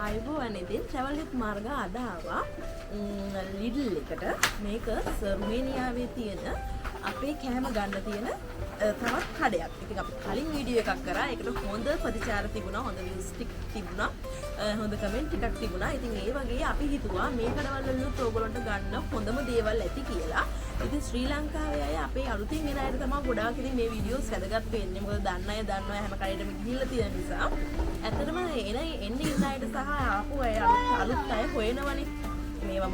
අයිබෝවන් ඉතින් travel with මාර්ග අද ආවා ලිඩල් එකට. මේක රුමේනියාවේ තියෙන අපේ කෑම ගන්න තියෙන තවත් කඩයක්. ඉතින් අපි කලින් වීඩියෝ එකක් කරා. ඒකට හොඳ ප්‍රතිචාර තිබුණා, හොඳ views තිබුණා, හොඳ කමෙන්ට් ටිකක් තිබුණා. ඉතින් ඒ වගේ අපි හිතුවා මේ කඩවල වලුත් ඕගොල්ලන්ට ගන්න හොඳම දේවල් ඇති කියලා. ඉතින් ශ්‍රී ලංකාවේ අය අපේ අලුතින් එන අයට තමයි ගොඩාක් ඉතින් මේ වීඩියෝස් වැදගත් වෙන්නේ. මොකද දන්න අය දන්නවා හැම කඩේටම ගිහිල්ලා තියෙන නිසා. ඇත්තටම එන්නේ ඉන්න අයට සහ ආපු අය අලුත් අය හොයනවනේ. මේවා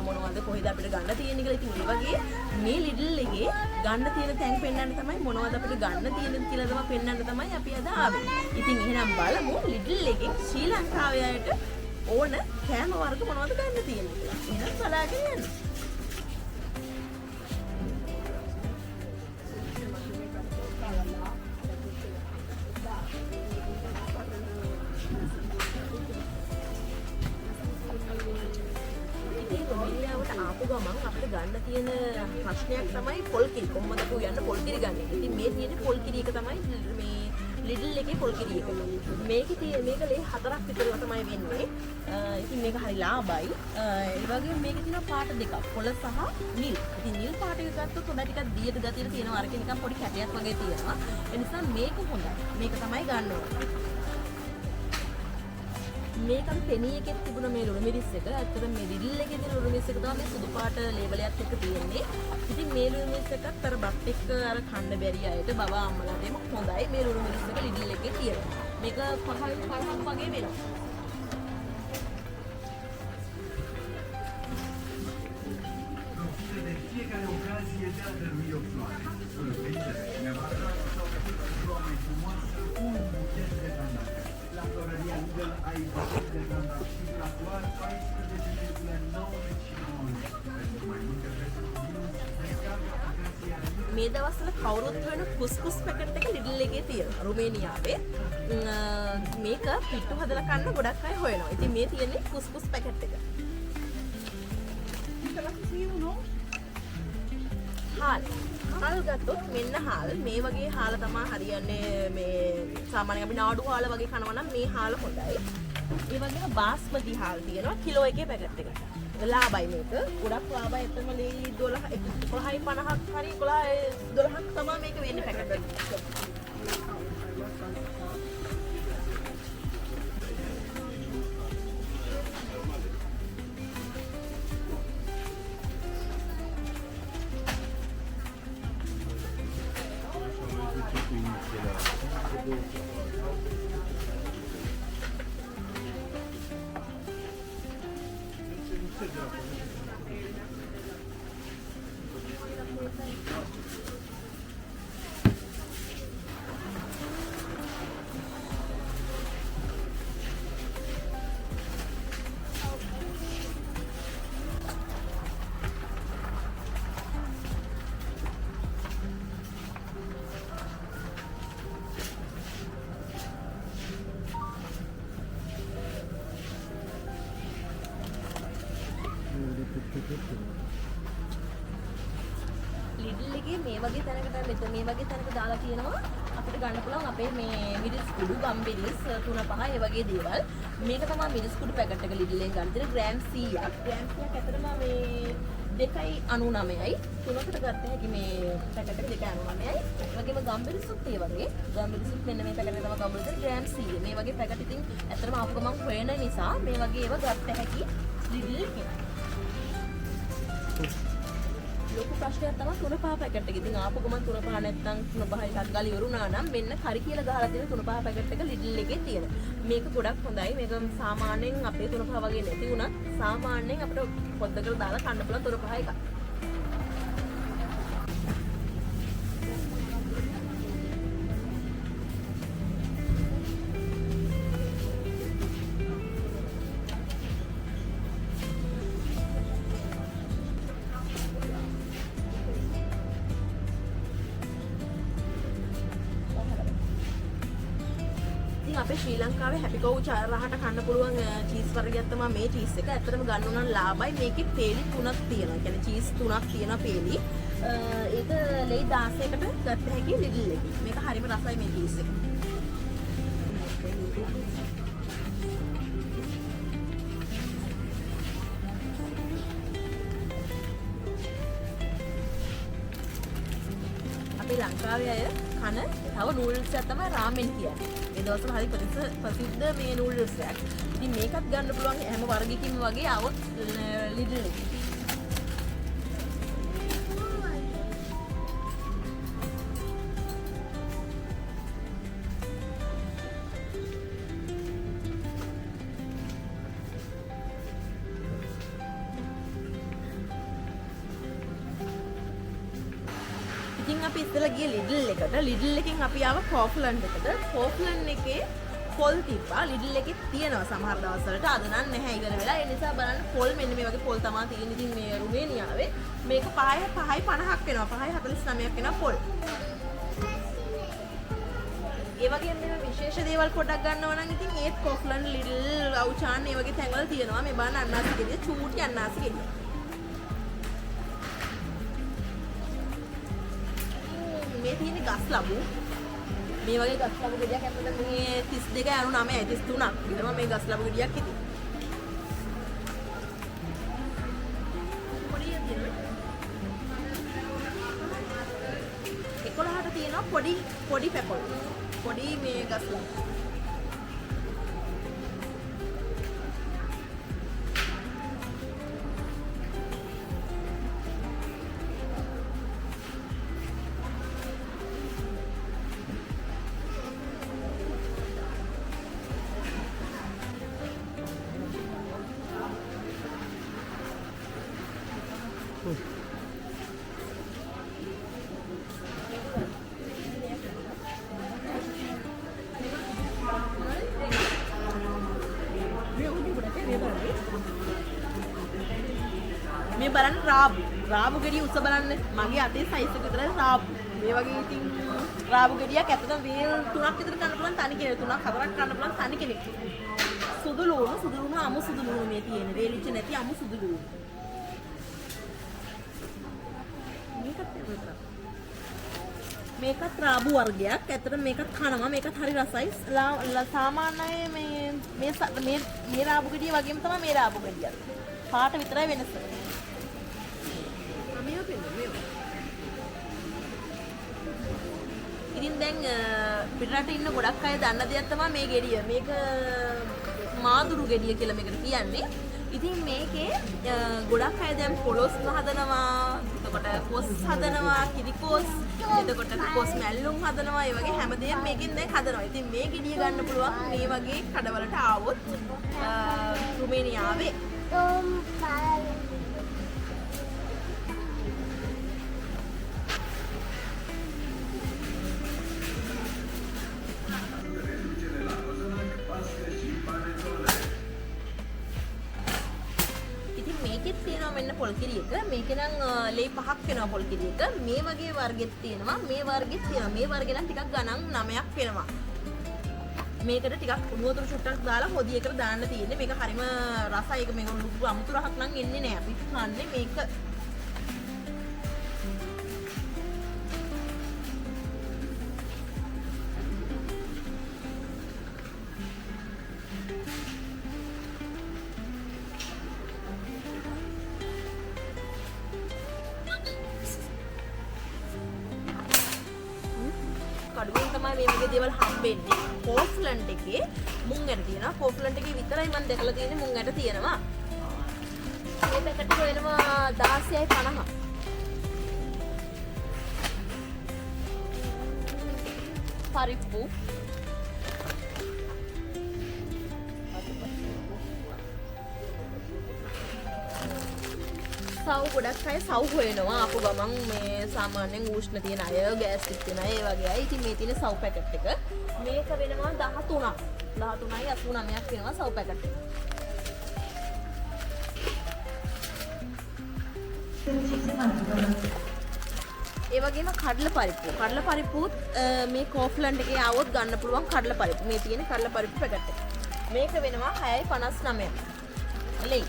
මොනවද කොහෙද අපිට ගන්න තියෙන්නේ කියලා. ඉතින් ඒ වගේ මේ ලිඩල් එකේ ගන්න තියෙන තැන් පෙන්වන්න තමයි මොනවද අපිට ගන්න තියෙන්නේ කියලා තමයි පෙන්වන්න තමයි අපි අද ආවේ. ඉතින් එහෙනම් බලමු ලිඩල් එකේ ශ්‍රී ලංකාවේ අයට ඕන කෑම වර්ග මොනවද ගන්න තියෙන්නේ කියලා. එහෙනම් බලාගෙන යන්න. ආපු ගමන් අපිට ගන්න තියෙන ප්‍රශ්නයක් තමයි පොල් කිරි. කොහොමද අපි යන්න පොල් කිරි ගන්න. ඉතින් මේ තියෙන්නේ පොල් කිරි එක තමයි මේ ලිඩල් එකේ පොල් කිරි එක. මේක ලේ 4ක් විතර තමයි වෙන්නේ. ඉතින් මේක හරි ලාභයි. ඒ වගේම මේකේ තියෙන පාට දෙකක්, පොළ සහ නිල්. ඉතින් නිල් පාට එක ගත්තොත් හොඳ ටිකක් දියට ගතියට තියෙනවා. අරක නිකන් පොඩි කැටයක් වගේ තියෙනවා. ඒ නිසා මේක හොඳයි. මේක තමයි ගන්න ඕනේ. මේකම පෙනී එකෙත් තිබුණ මේ ලුණු මිරිස් එක. ඇත්තටම මේ ලිඩල් එකේ තියෙන ලුණු මිරිස් එක තමයි මේ සුදු පාට ලේබලයක් එක්ක තියෙන්නේ. ඉතින් මේ ලුණු මිරිස් එකත් අර බත් එක්ක අර කන්න බැරි අයට බබා අම්මලාට එම හොඳයි. මේ ලුණු මිරිස් එක ලිඩල් එකේ තියෙනවා. මේක 5ක් වගේ වෙනවා. මේ දවස්වල කවුරුත් හොයන කුස්කුස් පැකට් එක ලිඩල් එකේ තියෙනවා රුමේනියාවේ. මේක පිට්ටු හදලා කන්න ගොඩක් අය හොයනවා. ඉතින් මේ තියෙන්නේ කුස්කුස් පැකට් එක. හාල් ගත්තොත් මෙන්න හාල්. මේ වගේ හාල තමයි හරියන්නේ. මේ සාමාන්‍යයෙන් අපි නාඩු හාල වගේ කනවා නම් මේ හාල හොඳයි. ඒ වගේම බාස්මති හාල් තියෙනවා කිලෝ එකේ පැකට් එක. ලාභයි මේක. ගොඩක් ලාභයි. එතනම ලේ 12යි 50ක් හරි 12ක් තමයි මේක වෙන්නේ පැකට් එක. ලිඩල් එකේ මේ වගේ තැනකට මේ වගේ තැනක දාලා තියෙනවා අපිට ගන්න පුළුවන් අපේ මේ මිරිස් කුඩු, ගම්බිරිස් 3-5 ඒ වගේ දේවල්. මේක තමයි මිරිස් කුඩු පැකට් එක ලිඩල් එකෙන් ගන්න තියෙන ග්‍රෑම් 100ක්. ග්‍රෑම් 100ක් ඇතරම මේ 2.99යි. තුනකට ගත්ත හැකි මේ පැකට් එක 2.99යි. ඒ වගේම ගම්බිරිසුත් ඒ වගේ. ගම්බිරිසුත් මෙන්න මේ පැකට් එක තමයි ගම්බිරිස් ග්‍රෑම් 100. මේ වගේ පැකට් ඉතින් ඇතරම ආපු ගමන් හොයන නිසා මේ වගේ ඒවා ගත්ත හැකි ලිඩල් එකේ. ලොකු ප්‍රශ්නයක් තමයි 3-5 පැකට් එක. ඉතින් ආපු ගමන් 3-5 නැත්නම් 3-5 එකක් ගාලා ඉවරුණා නම් මෙන්න කරි කියලා ගහලා තියෙන 3-5 පැකට් එක ලිඩල් එකේ තියෙන. මේක ගොඩක් හොඳයි. මේක සාමාන්‍යයෙන් අපේ 3-5 වගේ නැති වුණත් සාමාන්‍යයෙන් අපිට පොද්දකට දාලා කන්න පුළුවන් 3-5 එකක්. අපේ ශ්‍රී ලංකාවේ හැපි කව් රහට කන්න පුළුවන් චීස් වර්ගයක් තමයි මේ චීස් එක. ඇත්තටම ගන්න උනන් ලාභයි. මේකේ පේලි 3ක් තියෙනවා. කියන්නේ චීස් 3ක් තියෙනවා පේලි. ඒක ලේ 16කට ගත්ත හැකි ලිඩල් එකේ. මේක හරිම රසයි මේ චීස් එක. ලංකාවේ අය කන තව නූඩල්ස් එකක් තමයි රාමෙන් කියන්නේ. ඒ දවස්වල හරි ප්‍රසිද්ධ මේ නූඩල්ස් එකක්. ඉතින් මේකත් ගන්න පුළුවන් හැම වර්ගයකින්ම වගේ આવොත් ලිඩල් එකේ. ඉතින් අපි ඉස්සෙල්ලා ගියේ ලිඩල් එකට. ලිඩල් එකෙන් අපි ආව කෝෆ්ලන්ඩ් එකට. කෝෆ්ලන්ඩ් එකේ පොල් තිබ්බා. ලිඩල් එකේ තියෙනවා සමහර දවස්වලට. අද නම් නැහැ ඉවර වෙලා. ඒ නිසා බලන්න පොල් මෙන්න මේ වගේ පොල් තමයි තියෙන්නේ. ඉතින් මේ රුමේනියාවේ මේක 5.50ක් වෙනවා. 5.49ක් වෙනවා පොල්. ඒ වගේම මේ විශේෂ දේවල් පොඩ්ඩක් ගන්නවා නම් ඉතින් ඒත් කෝෆ්ලන්ඩ් ලිඩල් අවුචාන් ඒ වගේ තැන්වල තියෙනවා. මේ බලන්න අන්නාසි ගෙඩිය චූටි අන්නාසි ගෙඩිය. මේ තියෙන ගස් ලැබු මේ වගේ ගස් ලැබු ගෙඩියක් ඇත්තට මේ 32 99 33ක් විතර මේ ගස් ලැබු ගෙඩියක් හිටියේ. පොඩි තියෙනවා 11ට තියෙනවා පොඩි පැපල් පොඩි මේ ගස් ලැබු. මේ බලන්න රාබු ගෙඩිය උස බලන්න මගේ අතේ සයිස් එක විතරයි රාබු. මේ වගේ ඉතින් රාබු ගෙඩියක් ඇත්තටම වේල් 3ක් විතර ගන්න පුළුවන් තනි කෙනෙක් 3ක් 4ක් ගන්න පුළුවන් තනි කෙනෙක්. සුදු ලුණු අමු සුදු ලුණු මේ තියෙන්නේ. වේලිච්ච නැති අමු සුදු ලුණු. මේකත් රාබු වර්ගයක්. ඇත්තටම මේකත් කනවා. මේකත් හරි රසයි. සාමාන්‍යයෙන් මේ රාබු ගෙඩිය වගේම තමයි මේ රාබු ගෙඩිය. පාට විතරයි වෙනස. ඉතින් දැන් පිටරට ඉන්න ගොඩක් අය දන්න දෙයක් තමයි මේ ගෙඩිය. මේක මාදුරු ගෙඩිය කියලා මේකට කියන්නේ. ඉතින් මේකේ ගොඩක් අය දැන් පොලොස් හදනවා, එතකොට කොස් හදනවා, කිරිකොස්, එතකොට කොස් මැල්ලුම් හදනවා, ඒ වගේ හැමදේම මේකෙන් දැන් හදනවා. ඉතින් මේ ගෙඩිය ගන්න පුළුවන් මේ වගේ කඩවලට ආවොත් රුමේනියාවේ. මෙන්න පොල් කිරි එක මේකේ නම් ලේ 5ක් වෙනවා පොල් කිරි එක මේ වගේ වර්ගෙත් තියෙනවා මේ වර්ගෙත් තියෙනවා මේ වර්ගේ නම් ටිකක් ගණන් 9ක් වෙනවා මේකට ටිකක් උණු වතුර චුට්ටක් දාලා හොදියකට දාන්න තියෙන්නේ මේක හරිම රසයි ඒක මේක ලුකු අමුතු රහක් නම් එන්නේ නැහැ අපි කන්නේ මේක කඩුවෙන් තමයි මේ වගේ දේවල් හම්බෙන්නේ. කෝෆ්ලන්ඩ් එකේ මුං ඇට තියෙනවා. කෝෆ්ලන්ඩ් එකේ විතරයි මම දැකලා තියෙන්නේ මුං ඇට තියෙනවා. මේ පැකට් එක වෙනවා 16.50. පරිප්පු සව් ගොඩක් අය සව් හොයනවා අපු ගමන් මේ සාමාන්‍යයෙන් උෂ්ණ තියෙන අය ගෑස්ට්‍රික් තියෙන අය ඒ වගේ අය ඉතින් මේ තියෙන සව් පැකට් එක මේක වෙනවා 13ක් 13යි 89ක් වෙනවා සව් පැකට් එක ඒ වගේම කඩල පරිප්පුත් මේ කෝෆ්ලන්ඩ් එකේ ආවොත් ගන්න පුළුවන් කඩල පරිප්පු මේ තියෙන කඩල පරිප්පු පැකට් එක මේක වෙනවා 6.59 ලෙයි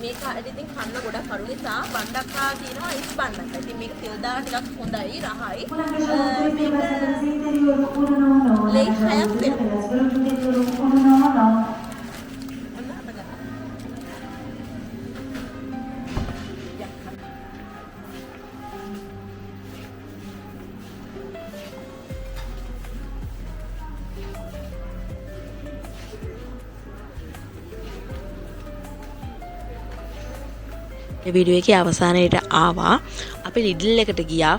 මේක ඉතින් කන්න ගොඩක් අඩු නිසා බණ්ඩක්කා කියනවා ඉස් බණ්ඩක්කා. ඉතින් මේක තෙල් දාලා ටිකක් හොඳයි රහයි. ලේ 6ක් වෙනවා. වීඩියෝ එකේ අවසානයේට ආවා. අපි ලිඩල් එකට ගියා.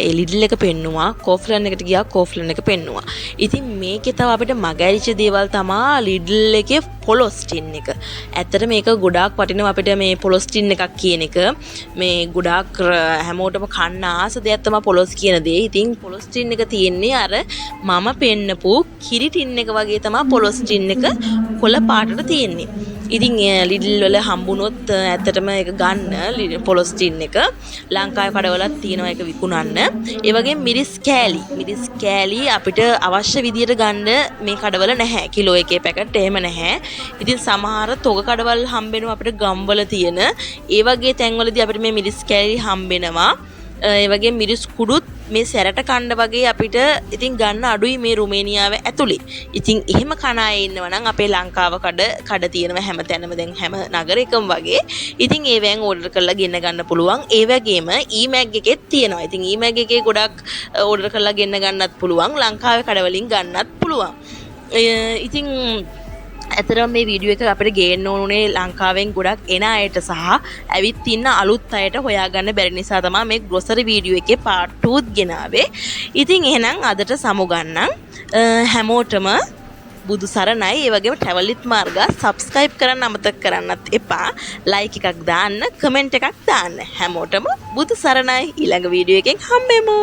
ඒ ලිඩල් එක පෙන්නුවා. කෝෆ්ලන් එකට ගියා. කෝෆ්ලන් එක පෙන්නුවා. ඉතින් මේකේ තව අපිට මගහැරිච්ච දේවල් තමයි ලිඩල් එකේ පොලොස්ටින් එක. ඇත්තට මේක ගොඩාක් වටිනවා අපිට මේ පොලොස්ටින් එකක් කියන එක. මේ ගොඩාක් හැමෝටම කන්න ආස දෙයක් තමයි පොලොස් කියන දේ. ඉතින් පොලොස්ටින් එක තියෙන්නේ අර මම පෙන්නපු කිරි ටින් එක වගේ තමයි පොලොස්ටින් එක කොළ පාටට තියෙන්නේ. ඉතින් ලිඩල් වල හම්බුනොත් ඇත්තටම ඒක ගන්න පොලොස්ටින් එක ලංකාවේ කඩවලත් තියෙනවා ඒක විකුණන්න. ඒ වගේ මිරිස් කෑලි අපිට අවශ්‍ය විදියට ගන්න මේ කඩවල නැහැ. කිලෝ එකේ පැකට් එහෙම නැහැ. ඉතින් සමහර තොග කඩවල් හම්බෙනවා අපිට ගම්වල තියෙන. ඒ වගේ තැන්වලදී අපිට මේ මිරිස් කෑලි හම්බෙනවා. ඒ වගේ මිරිස් කුඩුත් මේ සැරට කණ්ඩ වගේ අපිට ඉතින් ගන්න අඩුයි මේ රුමේනියාව ඇතුලේ. ඉතින් එහෙම කන අය ඉන්නවා නම් අපේ ලංකාව කඩ තියෙනවා හැම තැනම දැන් හැම නගරයකම වගේ. ඉතින් ඒවෙන් ඕඩර් කරලා ගෙන්න ගන්න පුළුවන්. ඒ වගේම ඊමැග් එකෙත් තියෙනවා. ඉතින් ඊමැග් එකේ ගොඩක් ඕඩර් කරලා ගෙන්න ගන්නත් පුළුවන්. ලංකාවේ කඩවලින් ගන්නත් පුළුවන්. ඉතින් ඇතරම් මේ වීඩියෝ එක අපිට ගේන්න ඕනේ ලංකාවෙන් ගොඩක් එන අයට සහ ඇවිත් ඉන්න අලුත් අයට හොයාගන්න බැරි නිසා තමයි මේ ග්‍රොසරි වීඩියෝ එකේ part 2 ගෙනාවේ. ඉතින් එහෙනම් අදට සමුගන්නම්. හැමෝටම බුදු සරණයි. ඒ වගේම travel with Marga subscribe කරන්න අමතක කරන්නත් එපා. like එකක් දාන්න, comment එකක් දාන්න. හැමෝටම බුදු සරණයි. ඊළඟ වීඩියෝ එකෙන් හම්බෙමු.